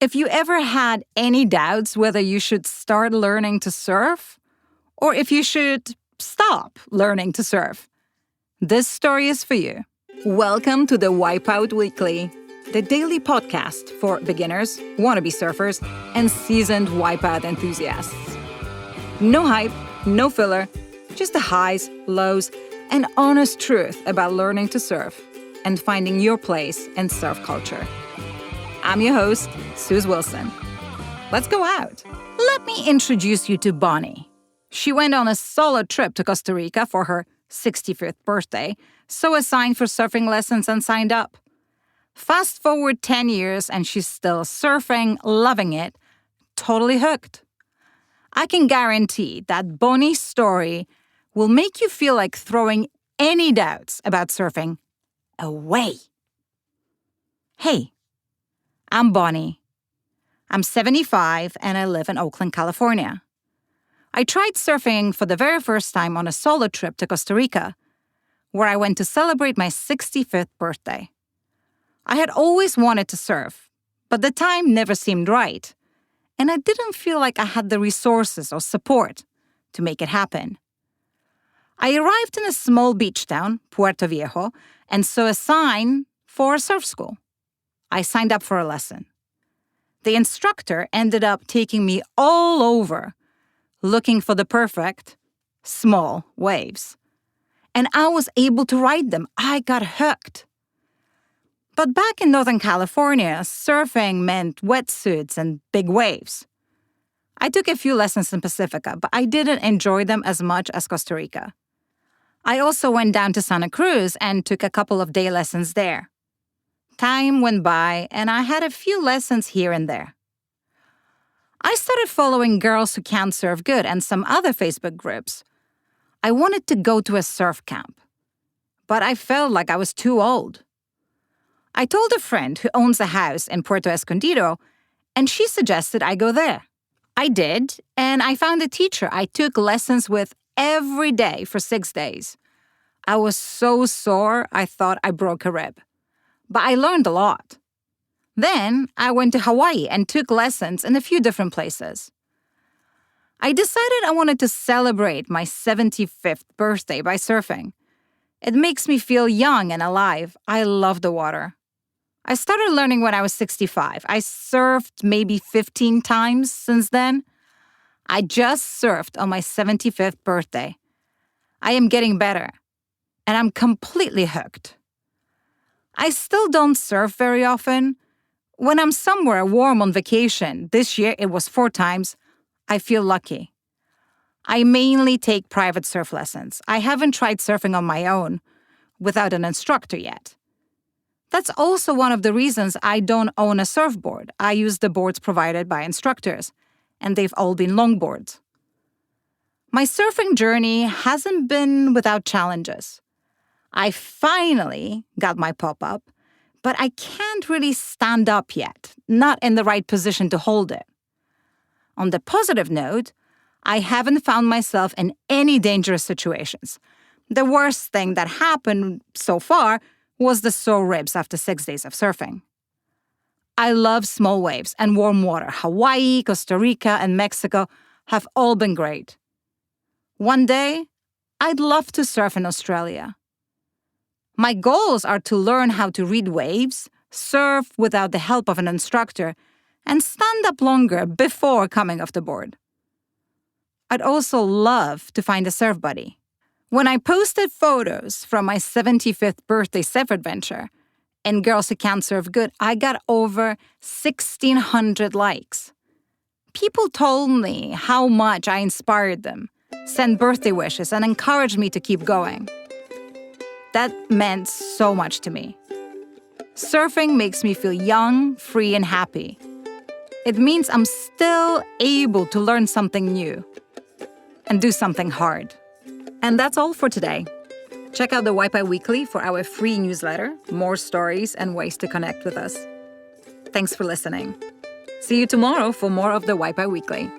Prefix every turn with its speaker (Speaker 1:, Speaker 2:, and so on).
Speaker 1: If you ever had any doubts whether you should start learning to surf or if you should stop learning to surf, this story is for you. Welcome to the Wipeout Weekly, the daily podcast for beginners, wannabe surfers, and seasoned wipeout enthusiasts. No hype, no filler, just the highs, lows, and honest truth about learning to surf and finding your place in surf culture. I'm your host, Suze Wilson. Let's go out. Let me introduce you to Bonnie. She went on a solo trip to Costa Rica for her 65th birthday, so assigned for surfing lessons and signed up. Fast forward 10 years and she's still surfing, loving it, totally hooked. I can guarantee that Bonnie's story will make you feel like throwing any doubts about surfing away. Hey, I'm Bonnie. I'm 75 and I live in Oakland, California. I tried surfing for the very first time on a solo trip to Costa Rica, where I went to celebrate my 65th birthday. I had always wanted to surf, but the time never seemed right, and I didn't feel like I had the resources or support to make it happen. I arrived in a small beach town, Puerto Viejo, and saw a sign for a surf school. I signed up for a lesson. The instructor ended up taking me all over, looking for the perfect, small waves. And I was able to ride them. I got hooked. But back in Northern California, surfing meant wetsuits and big waves. I took a few lessons in Pacifica, but I didn't enjoy them as much as Costa Rica. I also went down to Santa Cruz and took a couple of day lessons there. Time went by, and I had a few lessons here and there. I started following Girls Who Can't Surf Good and some other Facebook groups. I wanted to go to a surf camp, but I felt like I was too old. I told a friend who owns a house in Puerto Escondido, and she suggested I go there. I did, and I found a teacher I took lessons with every day for 6 days. I was so sore, I thought I broke a rib. But I learned a lot. Then I went to Hawaii and took lessons in a few different places. I decided I wanted to celebrate my 75th birthday by surfing. It makes me feel young and alive. I love the water. I started learning when I was 65. I surfed maybe 15 times since then. I just surfed on my 75th birthday. I am getting better, and I'm completely hooked. I still don't surf very often. When I'm somewhere warm on vacation, this year it was 4 times, I feel lucky. I mainly take private surf lessons. I haven't tried surfing on my own without an instructor yet. That's also one of the reasons I don't own a surfboard. I use the boards provided by instructors, and they've all been longboards. My surfing journey hasn't been without challenges. I finally got my pop-up, but I can't really stand up yet, not in the right position to hold it. On the positive note, I haven't found myself in any dangerous situations. The worst thing that happened so far was the sore ribs after 6 days of surfing. I love small waves and warm water. Hawaii, Costa Rica, and Mexico have all been great. One day, I'd love to surf in Australia. My goals are to learn how to read waves, surf without the help of an instructor, and stand up longer before coming off the board. I'd also love to find a surf buddy. When I posted photos from my 75th birthday surf adventure in Girls Who Can't Surf Good, I got over 1,600 likes. People told me how much I inspired them, sent birthday wishes, and encouraged me to keep going. That meant so much to me. Surfing makes me feel young, free, and happy. It means I'm still able to learn something new and do something hard. And that's all for today. Check out the Wipeout Weekly for our free newsletter, more stories, and ways to connect with us. Thanks for listening. See you tomorrow for more of the Wipeout Weekly.